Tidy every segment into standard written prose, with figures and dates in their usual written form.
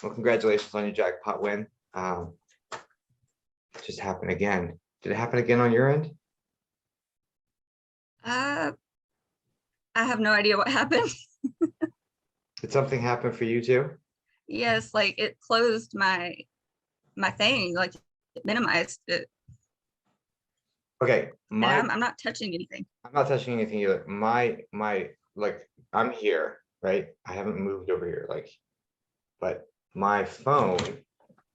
Well, congratulations on your jackpot win. Um, it just happened again. Did it happen again on your end? Uh, I have no idea what happened. Did something happen for you too? Yes, like it closed my thing, like it minimized it, Okay, and my I'm not touching anything. I'm not touching anything either. My like I'm here, right? I haven't moved over here, like, but my phone,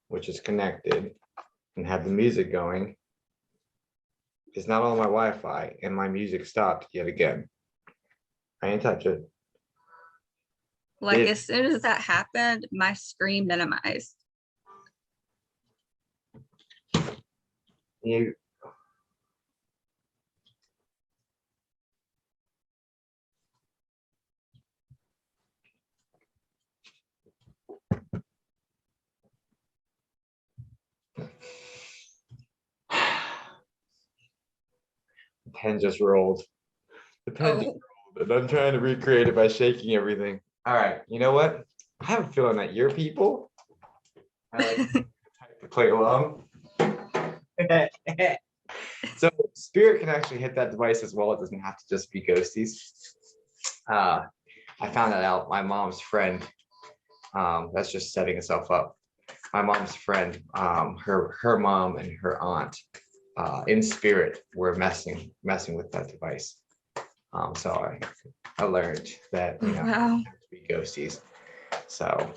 which is connected and have the music going, is not on my Wi-Fi, and my music stopped yet again. I didn't touch it. Like It as soon as that happened, my screen minimized. you the pen just rolled. The pen just Oh, rolled, and I'm trying to recreate it by shaking everything. All right, you know what? I have a feeling that your people, I like to play along. So spirit can actually hit that device as well. It doesn't have to just be ghosties. Uh, I found that out. My mom's friend, that's just setting itself up. My mom's friend, her mom and her aunt, in spirit, were messing with that device. So I learned that oh wow. have to be ghosties. So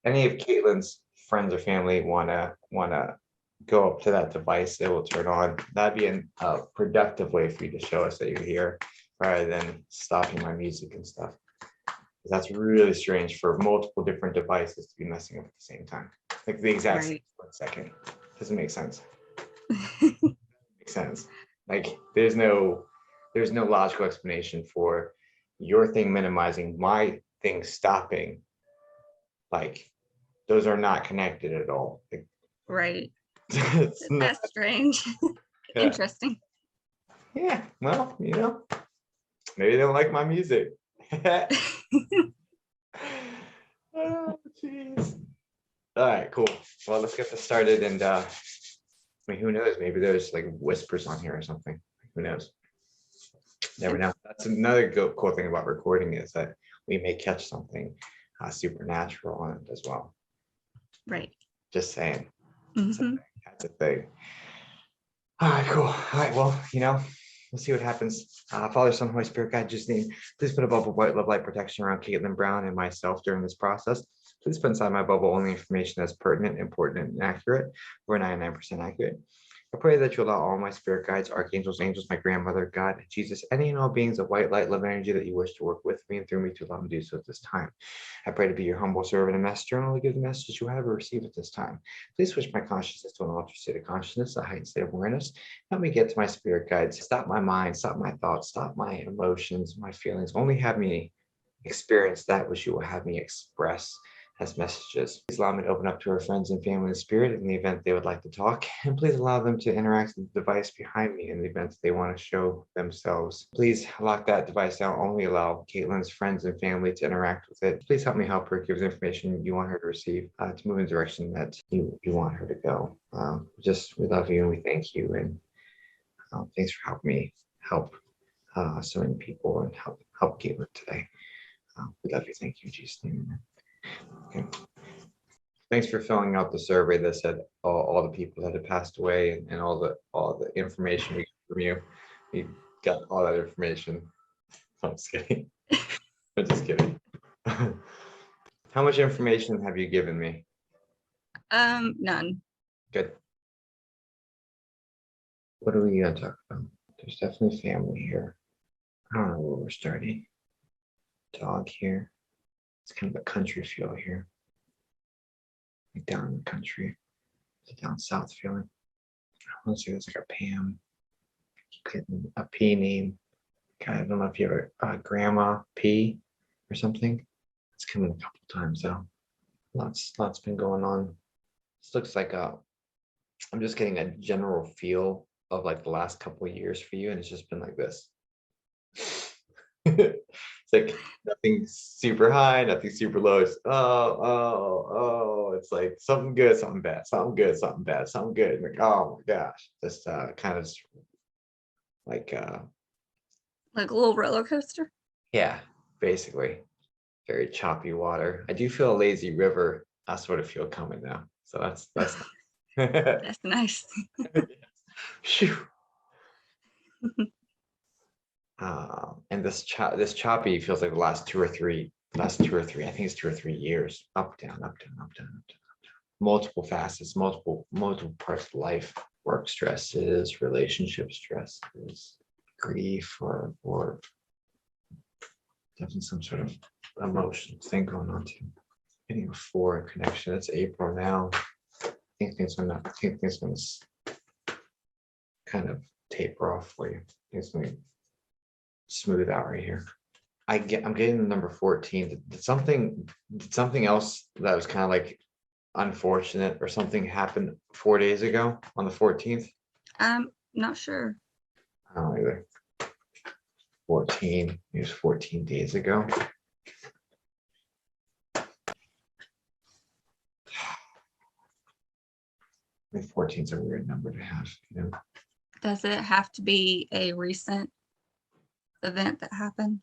any of Kaitlyn's friends or family wanna go up to that device, it will turn on. That'd be a productive way for you to show us that you're here, rather than stopping my music and stuff. That's really strange for multiple different devices to be messing up at the same time, like the exact same Right. split second. Doesn't make sense. Makes sense. Like there's no logical explanation for your thing minimizing, my thing stopping. Like those are not connected at all. Like, Right. it's not. That's strange. Yeah. Interesting. Yeah. Well, maybe they don't like my music. Oh, jeez. All right, cool. Well, let's get this started. And I mean, who knows? Maybe there's like whispers on here or something. Who knows? Never know. That's another cool thing about recording is that we may catch something supernatural on it as well. Right. Just saying. Hmm. That's a thing. All right, cool. All right, well, we'll see what happens. Father, Son, Holy Spirit, God, just name. Please put a bubble of white love light protection around Kaitlyn Brown and myself during this process. Please put inside my bubble only information that's pertinent, important, and accurate. We're 99% accurate. I pray that you allow all my spirit guides, archangels, angels, my grandmother, God, Jesus, any and all beings of white light, love, energy that you wish to work with me and through me to allow them to do so at this time. I pray to be your humble servant and messenger and only give the messages you have or receive at this time. Please switch my consciousness to an altered state of consciousness, a heightened state of awareness. Help me get to my spirit guides. Stop my mind, stop my thoughts, stop my emotions, my feelings. Only have me experience that which you will have me express as messages. Please allow me to open up to our friends and family in spirit in the event they would like to talk, and please allow them to interact with the device behind me in the event they want to show themselves. Please lock that device down. Only allow Kaitlyn's friends and family to interact with it. Please help me help her give the information you want her to receive to move in the direction that you want her to go. We love you and we thank you, and thanks for helping me help so many people and help Kaitlyn today. We love you. Thank you, in Jesus' name. Okay. Thanks for filling out the survey that said all the people that had passed away and all the information we got from you. We got all that information. I'm just kidding. I'm just kidding. How much information have you given me? None. Good. What are we gonna talk about? There's definitely family here. I don't know where we're starting. Dog here. It's kind of a country feel here. Like down in the country. It's a down south feeling. I want to say there's like a Pam. Keep getting a P name. I don't know if you have a Grandma P or something. It's coming a couple times though. Lots been going on. This looks like I'm just getting a general feel of like the last couple of years for you, and it's just been like this. like nothing super high, nothing super low. It's it's like something good, something bad, something good, something bad, something good. Like, oh my gosh. Just kind of like Like a little roller coaster. yeah, basically. Very choppy water. I do feel a lazy river. I sort of feel coming now. So that's nice. That's nice. Phew. And this choppy feels like the last 2 or 3, I think it's 2 or 3 years, up, down, up, down, up, down, up, down, multiple facets, multiple parts of life, work stresses, relationship stresses, grief, or definitely some sort of emotional thing going on too. Getting a 4 connection. It's April now. I think things gonna kind of taper off for you. It's gonna smooth out right here. I'm getting the number 14. Did something else that was kind of like unfortunate or something happened 4 days ago on the 14th? I'm not sure. I don't know either. 14. It was 14 days ago. I mean, 14 is a weird number to have, you know. Does it have to be a recent event that happened?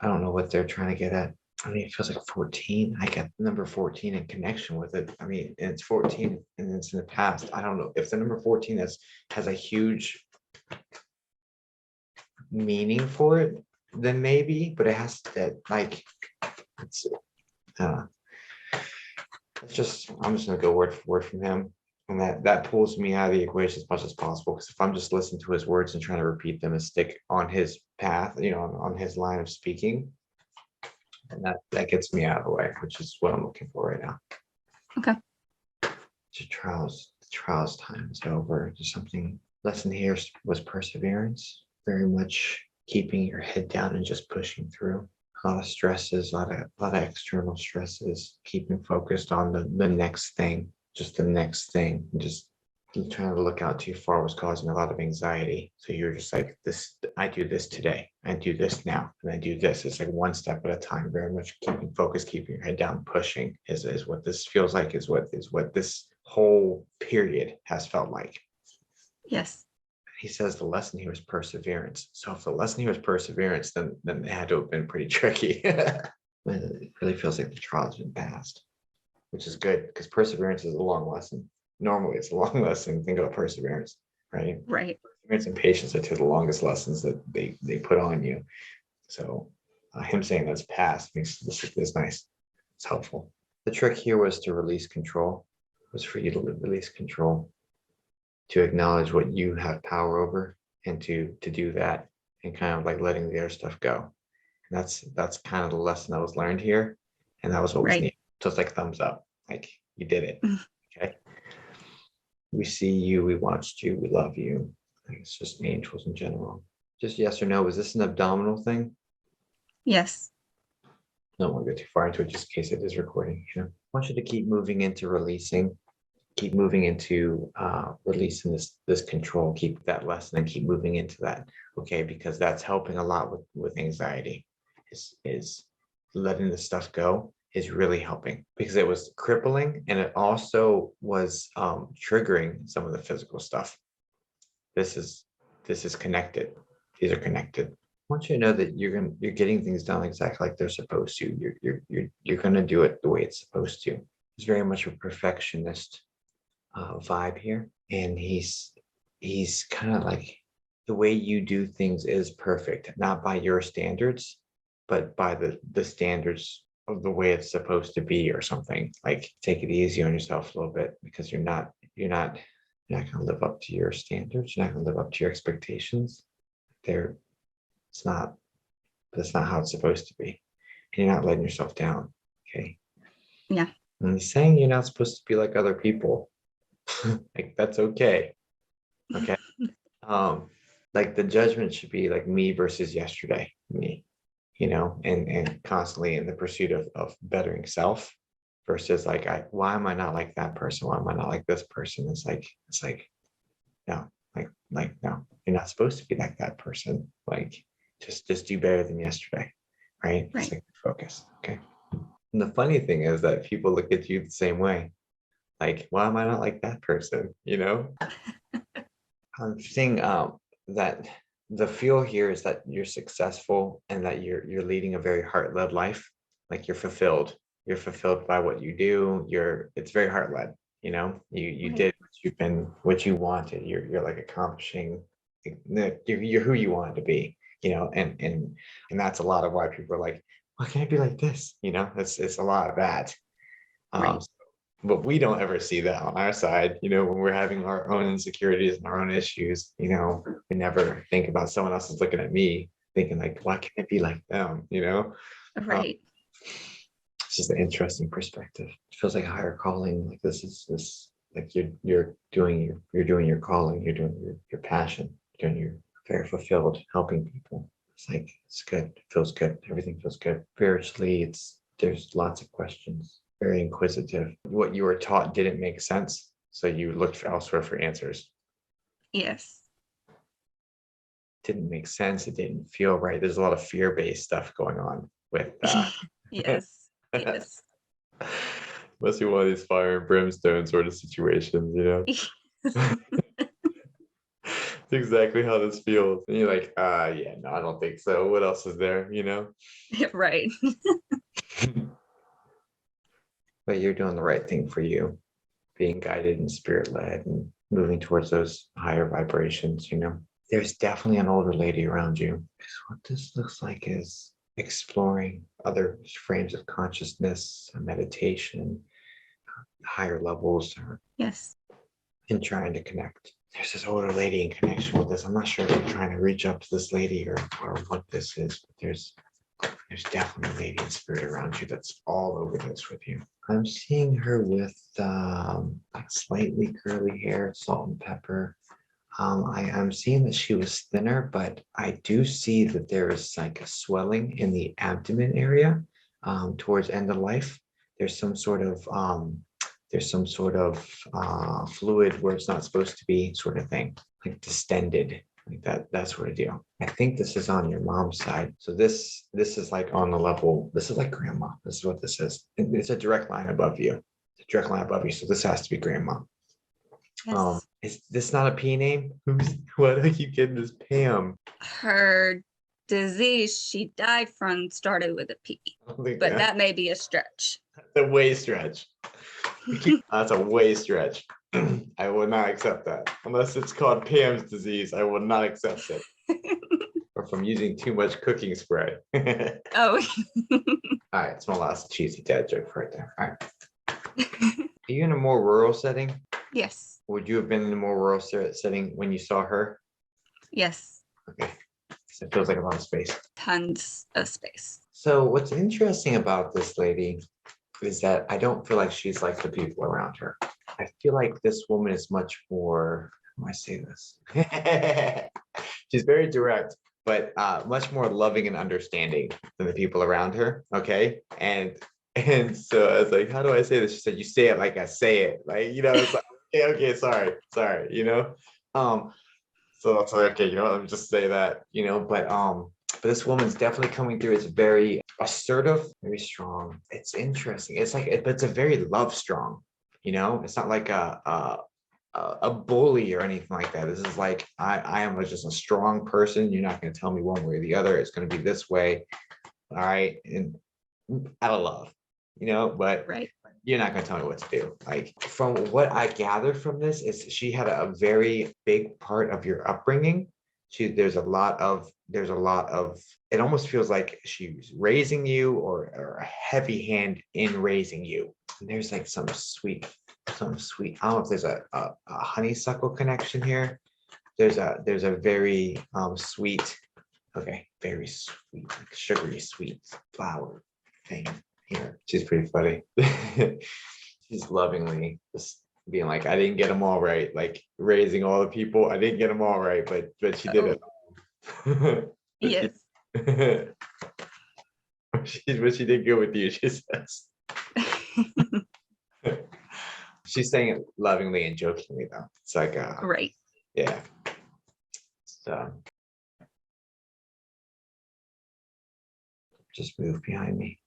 I don't know what they're trying to get at. I mean, it feels like 14. I get number 14 in connection with it. I mean, and it's 14 and it's in the past. I don't know if the number 14 has a huge meaning for it, then maybe, but it has that like it's I'm just gonna go word for word from him. And that pulls me out of the equation as much as possible. Because if I'm just listening to his words and trying to repeat them and stick on his path, you know, on his line of speaking, and that gets me out of the way, which is what I'm looking for right now. Okay. The trials time is over. There's something lesson here was perseverance, very much keeping your head down and just pushing through. A lot of stresses, a lot of external stresses, keeping focused on the next thing, just the next thing, and just trying to look out too far was causing a lot of anxiety. So you're just like, this, I do this today, I do this now, and I do this. It's like one step at a time, very much keeping focus, keeping your head down, pushing is what this feels like, is what this whole period has felt like. Yes. He says the lesson here was perseverance. So if the lesson here was perseverance, then it had to have been pretty tricky. It really feels like the trial's been passed, which is good because perseverance is a long lesson. Normally it's a long lesson. Think about perseverance, right? Right. Perseverance and patience are two of the longest lessons that they put on you. So him saying that's past makes this nice. It's helpful. The trick here was to release control. It was for you to release control, to acknowledge what you have power over, and to do that, and kind of like letting the other stuff go. And that's kind of the lesson that was learned here, and that was what was needed. So it's like thumbs up, like you did it. Okay, we see you, we watched you, we love you. I think it's just angels in general. Just yes or no, was this an abdominal thing? Yes. Don't want to go too far into it, just in case it is recording. You know, I want you to keep moving into releasing, keep moving into releasing this control, keep that lesson and keep moving into that. Okay, because that's helping a lot with anxiety. Is letting the stuff go is really helping, because it was crippling and it also was triggering some of the physical stuff. This is connected. These are connected. I want you to know that you're getting things done exactly like they're supposed to. You're going to do it the way it's supposed to. It's very much a perfectionist vibe here, and he's kind of like, the way you do things is perfect, not by your standards, but by the standards of the way it's supposed to be, or something. Like, take it easy on yourself a little bit, because you're not going to live up to your standards. You're not going to live up to your expectations. That's not how it's supposed to be. And you're not letting yourself down. Okay. Yeah. And he's saying you're not supposed to be like other people. Like, that's okay. Okay. Like, the judgment should be like me versus yesterday, me, you know, and constantly in the pursuit of bettering self, versus like, why am I not like that person? Why am I not like this person? It's like, no, like, no, you're not supposed to be like that person. Like, Just do better than yesterday, right? It's Right. like focus. Okay. And the funny thing is that people look at you the same way. Like, why am I not like that person? I'm seeing that the feel here is that you're successful and that you're leading a very heart-led life. Like you're fulfilled. You're fulfilled by what you do. It's very heart-led. You Right. did what you wanted. You're like accomplishing you're who you wanted to be, and that's a lot of why people are like, why can't I be like this? It's a lot of that. Um, Right. but we don't ever see that on our side, when we're having our own insecurities and our own issues, we never think about someone else is looking at me thinking like, why can't I be like them? Um, Right. it's just an interesting perspective. It feels like a higher calling. Like this like you're doing your calling, you're doing your passion, you're very fulfilled helping people. It's like it's good. It feels good. Everything feels good. Spiritually, there's lots of questions. Very inquisitive. What you were taught didn't make sense, so you looked elsewhere for answers. Yes. Didn't make sense. It didn't feel right. There's a lot of fear-based stuff going on with Yes. Yes. must be one of these fire and brimstone sort of situations. It's exactly how this feels. And you're like, yeah, no, I don't think so. What else is there? Right. But you're doing the right thing for you, being guided and spirit led and moving towards those higher vibrations. There's definitely an older lady around you. Because what this looks like is exploring other frames of consciousness, meditation, higher levels, Yes. and trying to connect. There's this older lady in connection with this. I'm not sure if I'm trying to reach up to this lady or what this is, but there's definitely a lady in spirit around you that's all over this with you. I'm seeing her with like slightly curly hair, salt and pepper. I'm seeing that she was thinner, but I do see that there is like a swelling in the abdomen area towards end of life. There's some sort of fluid where it's not supposed to be, sort of thing, like distended, like that sort of deal. I think this is on your mom's side. So this is like on the level. This is like grandma. This is what this is. It's a direct line above you. It's a direct line above you. So this has to be grandma. Yes. Is this not a P name? What are you getting this Pam? Her disease she died from started with a P, I don't think but that may be a stretch. that's a way stretch. That's a way stretch. I will not accept that. Unless it's called Pam's disease, I will not accept it. Or from using too much cooking spray. All Oh. right, it's my last cheesy dad joke right there. All right. Are you in a more rural setting? Yes. Would you have been in a more rural setting when you saw her? Yes. Okay. So it feels like a lot of space. Tons of space. So what's interesting about this lady is that I don't feel like she's like the people around her. I feel like this woman is much more, how do I say this? She's very direct, but much more loving and understanding than the people around her. Okay. And so I was like, how do I say this? She said, you say it like I say it. Like, it's like, okay, sorry. So that's like, okay, let me just say that, but this woman's definitely coming through. It's very assertive, very strong. It's interesting. It's like, but it's a very love strong. It's not like a bully or anything like that. This is like I am just a strong person. You're not going to tell me one way or the other. It's going to be this way. All right, and out of love, but Right. you're not going to tell me what to do. Like from what I gathered from this is she had a very big part of your upbringing. There's a lot of it almost feels like she's raising you or a heavy hand in raising you. And there's like some sweet. I don't know if there's a honeysuckle connection here. There's a very sweet, okay, very sweet, like sugary sweet flower thing here. She's pretty funny. She's lovingly just being like, I didn't get them all right, like raising all the people. I didn't get them all right, but she did Oh, it. But yes. but she did good with you, she says. She's saying it lovingly and jokingly though. It's like Right. yeah. So just move behind me.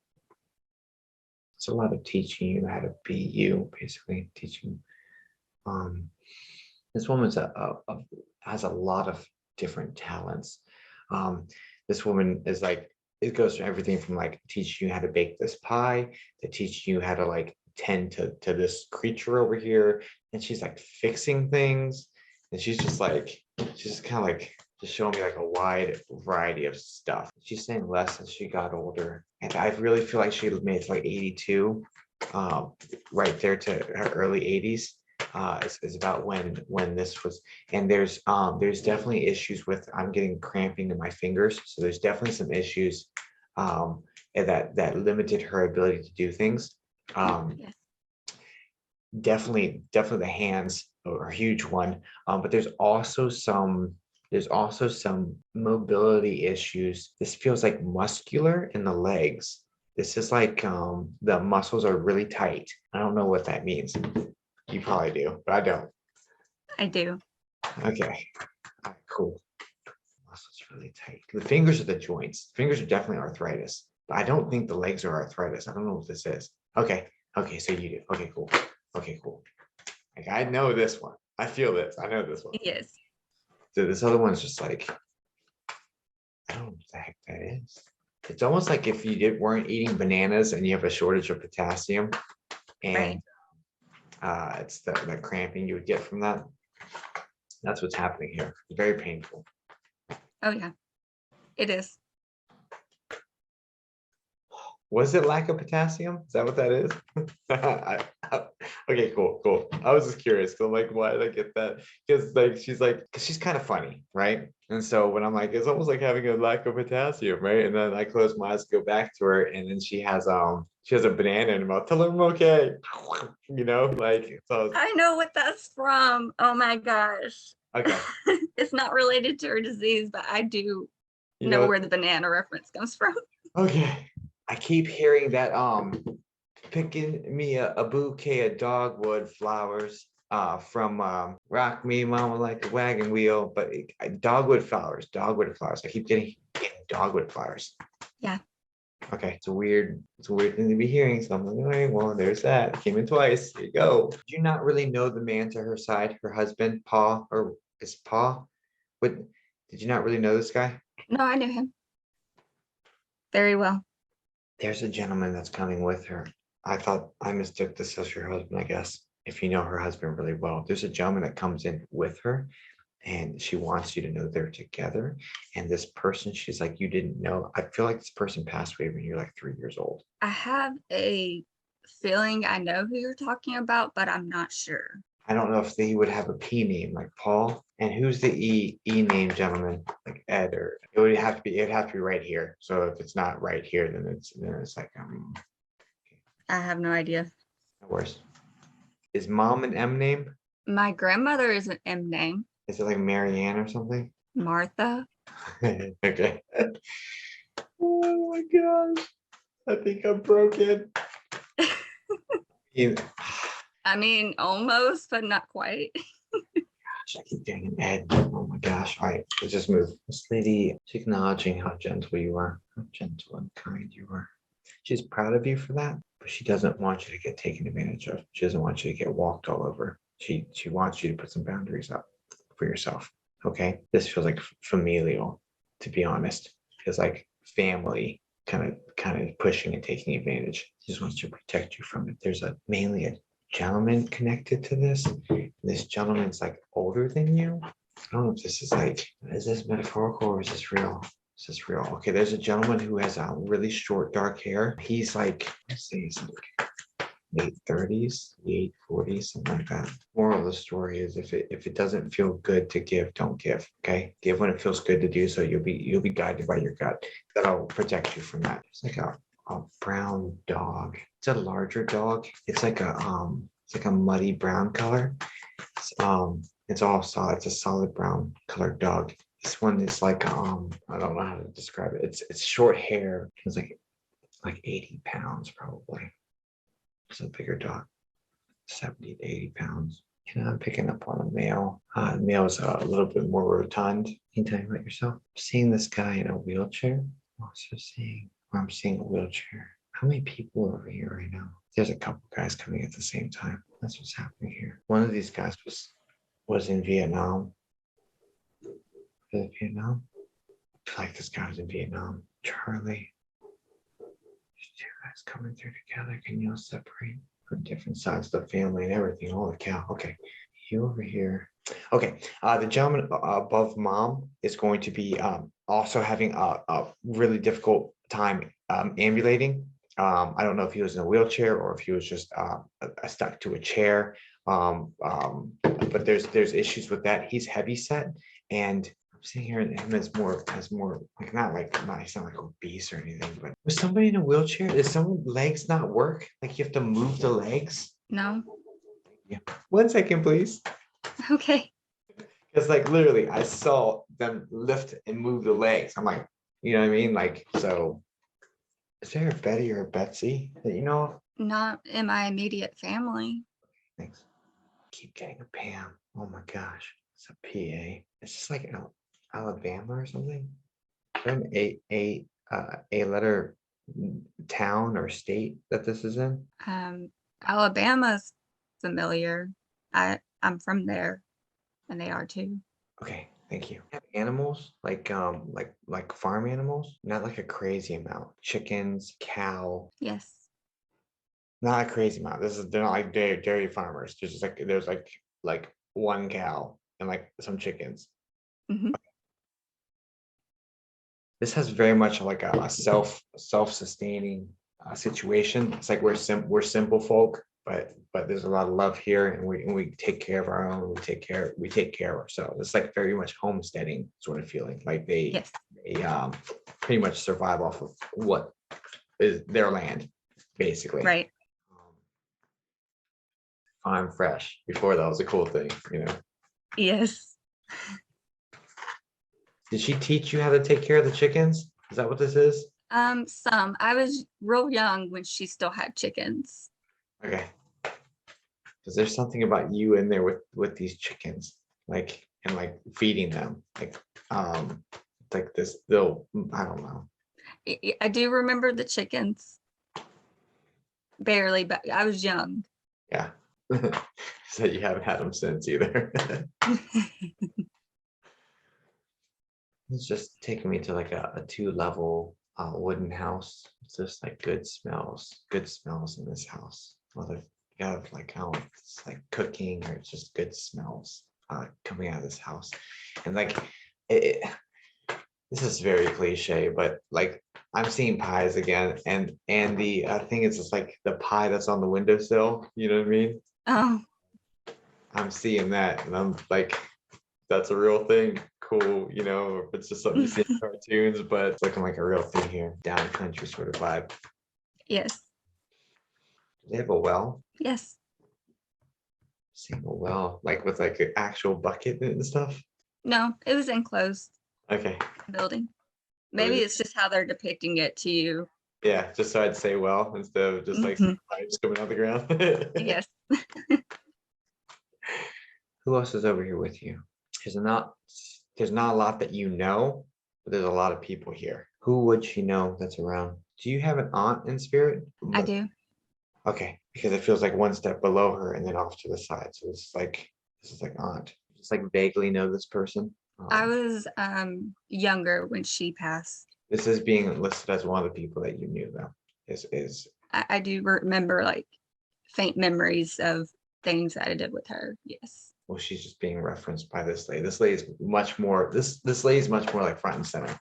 It's a lot of teaching you how to be you, basically teaching. This woman's has a lot of different talents. This woman is like, it goes from everything from like teaching you how to bake this pie to teaching you how to like tend to this creature over here, and she's like fixing things, and she's just kind of like just showing me like a wide variety of stuff. She's saying less as she got older, and I really feel like she made it to like 82, right there to her early 80s. Is about when this was, and there's definitely issues with, I'm getting cramping in my fingers, so there's definitely some issues and that limited her ability to do things. Yes. Definitely the hands are a huge one, but there's also some mobility issues. This feels like muscular in the legs. This is like the muscles are really tight. I don't know what that means. You probably do, but I don't. I do. Okay. All right, cool. Muscles really tight. The fingers are the joints. Fingers are definitely arthritis, but I don't think the legs are arthritis. I don't know what this is. Okay. Okay, so you do. Okay, cool. Okay, cool. Like, I know this one. I feel this. I know this one. Yes. So this other one's just like, I don't know what the heck that is. It's almost like if you weren't eating bananas and you have a shortage of potassium, and it's the cramping you would get from that. That's what's happening here. It's very painful. Oh yeah, it is. Was it lack of potassium? Is that what that is? Okay, cool. I was just curious. So like, why did I get that? Because like she's kind of funny, right? And so when I'm like, it's almost like having a lack of potassium, right? And then I close my eyes, go back to her, and then she has a banana in her mouth. Tell her I'm okay. Like, so. I know what that's from. Oh my gosh. Okay. It's not related to her disease, but I do know where the banana reference comes from. Okay. I keep hearing that picking me a bouquet of dogwood flowers from Rock Me Mama Like a Wagon Wheel, but dogwood flowers. I keep getting dogwood flowers. Yeah. Okay, it's a weird thing to be hearing. So I'm like, all right, well, there's that. It came in twice. Here you go. Did you not really know the man to her side, her husband, Paul, or is Paul? What, did you not really know this guy? No, I knew him very well. There's a gentleman that's coming with her. I thought I mistook this as your husband, I guess. If you know her husband really well, there's a gentleman that comes in with her, and she wants you to know they're together. And this person, she's like, you didn't know. I feel like this person passed away when you're like 3 years old. I have a feeling I know who you're talking about, but I'm not sure. I don't know if he would have a P name like Paul. And who's the E name gentleman, like Ed, or it'd have to be right here. So if it's not right here, then it's like I have no idea. no worries. Is mom an M name? My grandmother is an M name. Is it like Marianne or something? Martha. Okay. Oh my gosh. I think I'm broken. I mean, almost, but not quite. Gosh, I keep getting an Ed. Oh my gosh. All right, let's just move. This lady, she's acknowledging how gentle you are, how gentle and kind you are. She's proud of you for that, but she doesn't want you to get taken advantage of. She doesn't want you to get walked all over. She wants you to put some boundaries up for yourself. Okay. This feels like familial, to be honest. It feels like family kind of pushing and taking advantage. She just wants to protect you from it. There's mainly a gentleman connected to this. This gentleman's like older than you. I don't know if this is like, is this metaphorical or is this real? Is this real? Okay, there's a gentleman who has really short dark hair. He's like, let's say he's like late 30s, late 40s, something like that. Moral of the story is if it doesn't feel good to give, don't give. Okay, give when it feels good to do so. You'll be guided by your gut. That'll protect you from that. It's like a brown dog. It's a larger dog. It's like a muddy brown color. It's all solid. It's a solid brown colored dog. This one is like I don't know how to describe it. It's short hair. It's like 80 pounds probably. It's a bigger dog, 70 to 80 pounds. And I'm picking up on a male. The male is a little bit more rotund. Can you tell me about yourself? I'm seeing this guy in a wheelchair. I'm also seeing I'm seeing a wheelchair. How many people are over here right now? There's a couple guys coming at the same time. That's what's happening here. One of these guys was in Vietnam. Is it Vietnam? I feel like this guy was in Vietnam. Charlie. There's two guys coming through together. Can you all separate from different sides of the family and everything? Holy cow. Okay. You over here. Okay. The gentleman above mom is going to be also having a really difficult time ambulating. I don't know if he was in a wheelchair or if he was just stuck to a chair. But there's issues with that. He's heavy set, and I'm seeing here him as more like not he's not like obese or anything. But was somebody in a wheelchair? Is someone's legs not work? Like you have to move the legs? No. Yeah. 1 second, please. Okay. Because like literally, I saw them lift and move the legs. I'm like, you know what I mean? Like so. Is there a Betty or a Betsy that you know of? Not in my immediate family. Thanks. Keep getting a Pam. Oh my gosh. It's a PA. It's just like Alabama or something. From a letter town or state that this is in. Alabama's familiar. I'm from there, and they are too. Okay, thank you. Have animals like farm animals, not like a crazy amount. Chickens, cow, Yes. not a crazy amount. They're not like dairy farmers. There's like one cow and like some chickens. Hmm. This has very much like a self-sustaining situation. It's like we're simple folk, but there's a lot of love here, and we take care of our own. We take care of ourselves. It's like very much homesteading sort of feeling. Like Yes. they pretty much survive off of what is their land, basically. Right. Farm fresh. Before that was a cool thing, you know. Yes. Did she teach you how to take care of the chickens? Is that what this is? Some. I was real young when she still had chickens. Okay. Because there's something about you in there with these chickens, like and like feeding them, like this. They'll I don't know. I do remember the chickens. Barely, but I was young. Yeah. So you haven't had them since either. It's just taking me to like a 2-level wooden house. It's just like good smells in this house. Whether you have like I don't know, it's like cooking or it's just good smells coming out of this house. And like it, this is very cliche, but like I'm seeing pies again, and the thing is, it's like the pie that's on the windowsill. You know what I mean? Oh, I'm seeing that, and I'm like, that's a real thing. Cool, you know, if it's just something you see in cartoons, but it's looking like a real thing here. Down country sort of vibe. yes. They have a well. Yes. Seeing a well, like with like an actual bucket and stuff. No, it was enclosed Okay. building. Really? Maybe it's just how they're depicting it to you. Yeah, just so I'd say well instead of just like Mhm. pipes coming out of the ground. Yes. Who else is over here with you? There's not a lot that you know, but there's a lot of people here. Who would she know that's around? Do you have an aunt in spirit? I do. Okay, because it feels like one step below her and then off to the side. So it's like this is like aunt. Just like vaguely know this person. I was younger when she passed. This is being listed as one of the people that you knew though. Is I do remember like faint memories of things that I did with her. Yes. well, she's just being referenced by this lady. This lady is much more this lady is much more like front and center.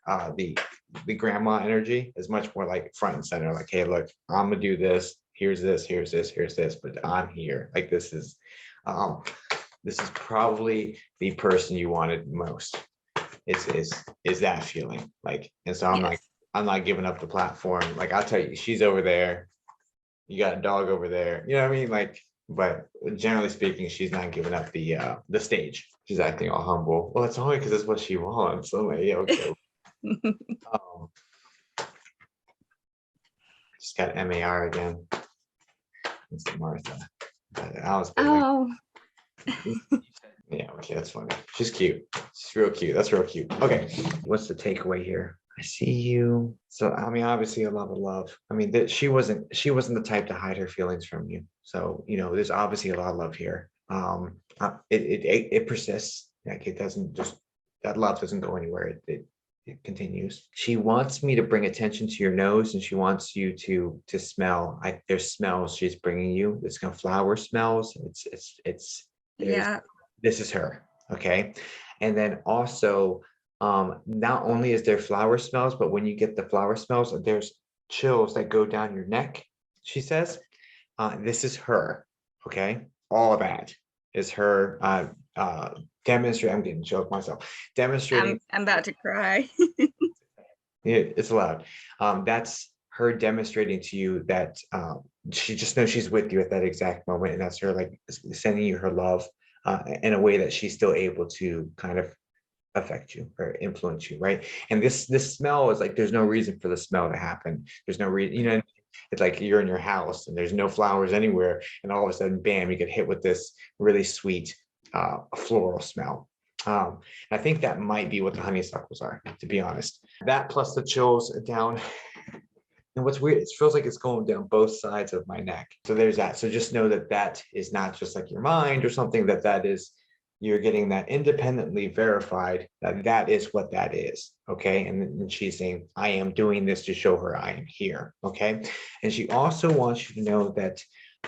The grandma energy is much more like front and center. Like, hey, look, I'm gonna do this. Here's this, here's this, here's this, but I'm here. Like this is probably the person you wanted most. Is that feeling like, and so I'm like, Yes. I'm not giving up the platform. Like I'll tell you, she's over there. You got a dog over there. You know what I mean? Like, but generally speaking, she's not giving up the stage. She's acting all humble. Well, it's only because it's what she wants. So I'm like, yeah, okay. Um, just got MAR again. It's Martha. I was kidding. Oh, Yeah, okay, that's funny. She's cute. She's real cute. That's real cute. Okay, what's the takeaway here? I see you. So I mean, obviously a lot of love. I mean, that she wasn't the type to hide her feelings from you. So, there's obviously a lot of love here. It persists. Like it doesn't just that love doesn't go anywhere. It continues. She wants me to bring attention to your nose, and she wants you to smell. There's smells she's bringing you. It's gonna flower smells. There's Yeah. this is her. Okay, and then also not only is there flower smells, but when you get the flower smells, there's chills that go down your neck. She says, this is her. Okay, all of that is her demonstrating. I'm getting choked myself. Demonstrating. I'm about to cry. It's allowed. That's her demonstrating to you that she just knows she's with you at that exact moment, and that's her like sending you her love in a way that she's still able to kind of affect you or influence you, right? And this smell is like there's no reason for the smell to happen. There's no reason, it's like you're in your house and there's no flowers anywhere, and all of a sudden, bam, you get hit with this really sweet floral smell. I think that might be what the honeysuckles are, to be honest. That plus the chills down. And what's weird, it feels like it's going down both sides of my neck. So there's that. So just know that that is not just like your mind or something, that is, you're getting that independently verified that that is what that is. Okay. And then she's saying, I am doing this to show her I am here. Okay. And she also wants you to know that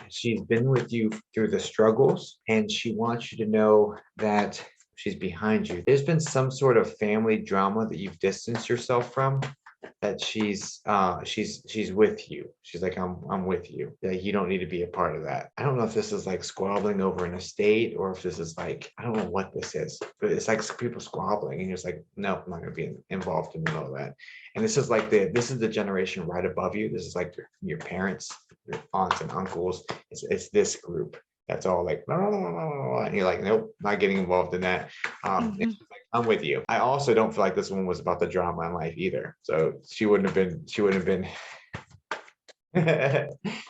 she's been with you through the struggles, and she wants you to know that she's behind you. There's been some sort of family drama that you've distanced yourself from, that she's with you. She's like, I'm with you. Like, you don't need to be a part of that. I don't know if this is like squabbling over an estate, or if this is like, I don't know what this is, but it's like people squabbling and you're just like, no, I'm not gonna be involved in the middle of that. And this is like this is the generation right above you. This is like your parents, your aunts and uncles. It's this group that's all like, blah, blah, blah, blah, blah, and you're like, nope, not getting involved in that. It's just like, I'm with you. I also don't feel like this one was about the drama in life either. So she wouldn't have been.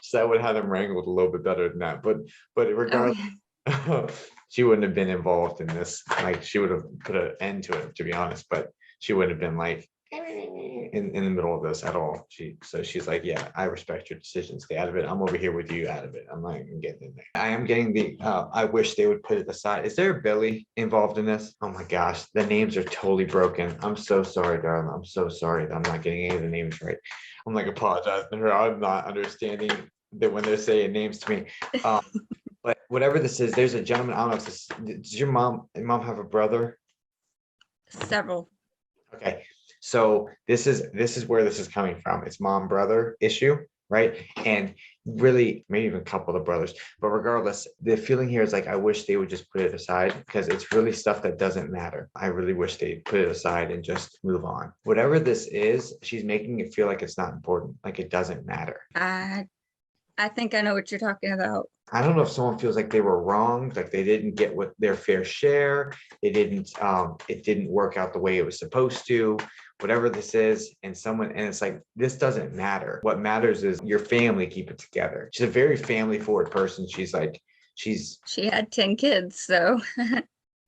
So I would have them wrangled a little bit better than that. But Oh, regardless, yeah. she wouldn't have been involved in this. Like, she would have put an end to it, to be honest. But she wouldn't have been like in the middle of this at all. She's like, yeah, I respect your decision. Stay out of it. I'm over here with you out of it. I'm not even getting in there. I am getting the I wish they would put it aside. Is there a Billy involved in this? Oh my gosh, the names are totally broken. I'm so sorry, darling. I'm so sorry that I'm not getting any of the names right. I'm like apologizing to her. I'm not understanding that when they're saying names to me. But whatever this is, there's a gentleman. I don't know if this does your mom have a brother? Several. Okay. So this is where this is coming from. It's mom brother issue, right? And really, maybe even a couple of brothers. But regardless, the feeling here is like, I wish they would just put it aside, because it's really stuff that doesn't matter. I really wish they'd put it aside and just move on. Whatever this is, she's making it feel like it's not important, like it doesn't matter. I think I know what you're talking about. I don't know if someone feels like they were wronged, like they didn't get what their fair share. It didn't work out the way it was supposed to, whatever this is. And it's like, this doesn't matter. What matters is your family keep it together. She's a very family forward person. She had 10 kids, so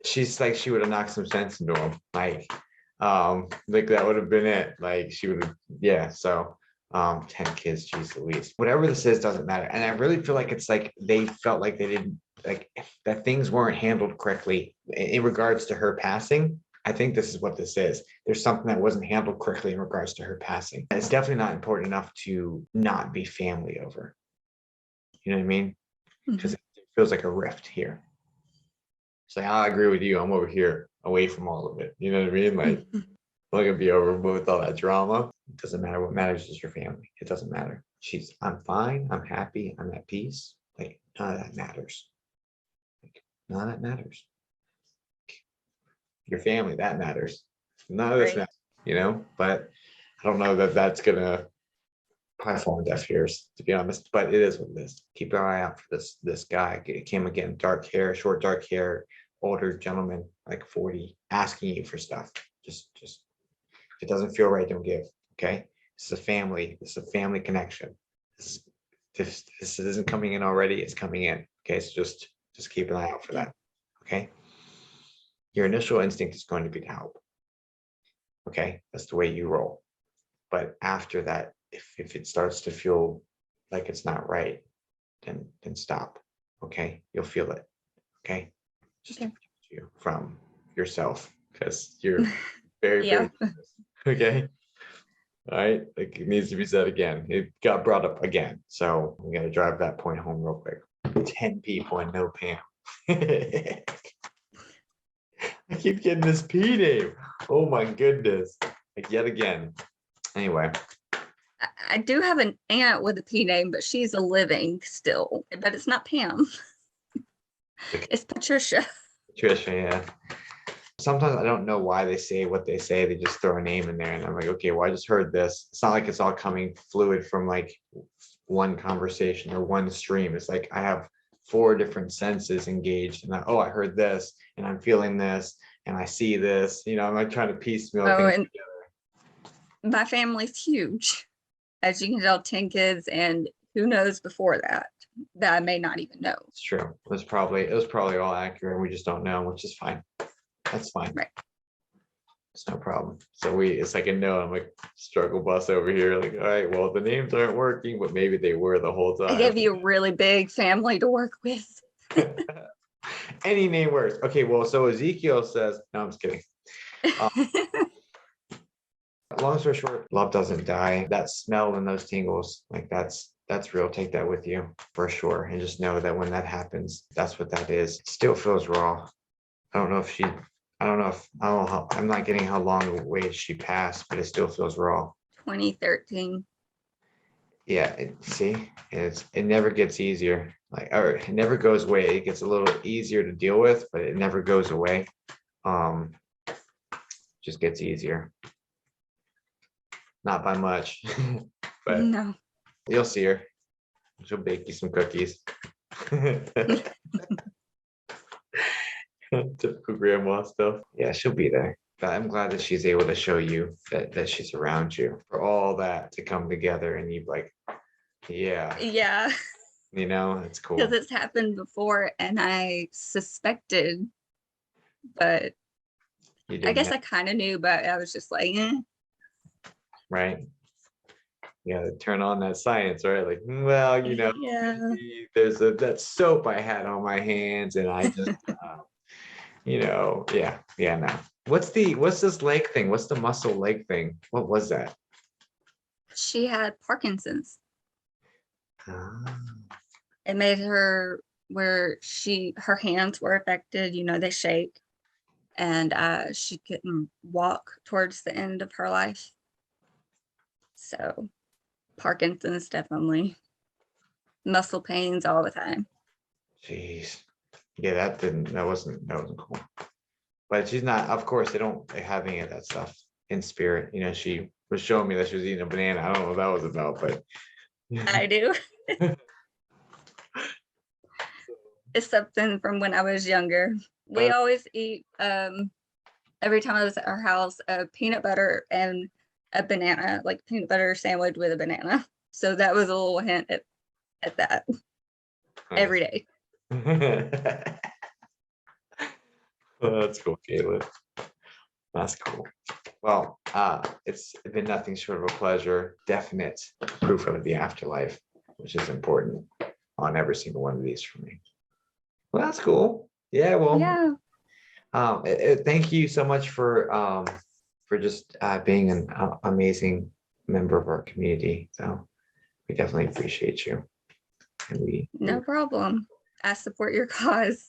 she's like, she would have knocked some sense into them. Like that would have been it. Like she would have, yeah. So 10 kids, geez Louise. Whatever this is doesn't matter. And I really feel like it's like they felt like they didn't, like, that things weren't handled correctly in regards to her passing. I think this is what this is. There's something that wasn't handled correctly in regards to her passing. It's definitely not important enough to not be family over. You know what I mean? Because it feels like a rift here. It's like, I agree with you. I'm over here away from all of it. You know what I mean? Like, I'm not gonna be over with all that drama. It doesn't matter. What matters is your family. It doesn't matter. I'm fine. I'm happy. I'm at peace. Like, none of that matters. Like, none of that matters. Your family, that matters. None of this matters, but I don't know that that's gonna probably fall on deaf ears, to be honest, but it is what it is. Keep your eye out for this guy. It came again, short dark hair, older gentleman, like 40, asking you for stuff. Just if it doesn't feel right, don't give. Okay. This is a family connection. This isn't coming in already, it's coming in. Okay. So just keep an eye out for that. Okay. Your initial instinct is going to be to help. Okay. That's the way you roll. But after that, if it starts to feel like it's not right, then stop. Okay, you'll feel it. Okay, just to Okay. protect you from yourself, because you're very, Yeah. very dangerous. Okay. All right. Like, it needs to be said again. It got brought up again. So we got to drive that point home real quick. 10 people and no Pam. I keep getting this P name. Oh my goodness. Like, yet again. Anyway, I do have an aunt with a P name, but she's a living still. But it's not Pam. It's Patricia. Trisha, yeah. Sometimes I don't know why they say what they say. They just throw a name in there, and I'm like, okay, well, I just heard this. It's not like it's all coming fluid from like one conversation or one stream. It's like I have 4 different senses engaged, and I heard this, and I'm feeling this, and I see this. I'm like trying to piecemeal Oh, things and together. my family's huge. As you can tell, 10 kids, and who knows before that I may not even know. It's true. It was probably all accurate. We just don't know, which is fine. That's fine. Right. It's no problem. So it's like a no. I'm like struggle bus over here. Like, all right, well, the names aren't working, but maybe they were the whole I time. gave you a really big family to work with. Any name works. Okay, well, so Ezekiel says, no, I'm just kidding. Long story short, love doesn't die. That smell and those tingles, like that's real. Take that with you for sure. And just know that when that happens, that's what that is. It still feels raw. I don't know if I'm not getting how long away she passed, but it still feels raw. 2013. Yeah, it never gets easier. Or it never goes away. It gets a little easier to deal with, but it never goes away. Just gets easier. Not by much, but No. you'll see her. She'll bake you some cookies. Typical grandma stuff. Yeah, she'll be there. But I'm glad that she's able to show you that she's around you, for all that to come together, and you like, yeah, Yeah, it's cool. because it's happened before and I suspected, but You I didn't guess know, I kind of knew, but I was just like, right? Yeah, turn on that science, right? Like, well, yeah. maybe there's that soap I had on my hands, and I just, yeah, no. What's this leg thing? What's the muscle leg thing? What was that? She had Parkinson's. Ah, It made her where her hands were affected, they shake, and she couldn't walk towards the end of her life. So Parkinson's, definitely. Muscle pains all the time. Jeez. Yeah, that wasn't cool. But she's not, of course, they don't have any of that stuff in spirit. She was showing me that she was eating a banana. I don't know what that was about, but I do. It's something from when I was younger. We always eat, every time I was at our house, a peanut butter and a banana, like peanut butter sandwich with a banana. So that was a little hint at that every day. Well, that's cool, Kaitlyn. That's cool. Well, it's been nothing short of a pleasure. Definite proof of the afterlife, which is important on every single one of these for me. Well, that's cool. Yeah, well, Yeah. thank you so much for just being an amazing member of our community. So we definitely appreciate you. And No problem. I support your cause.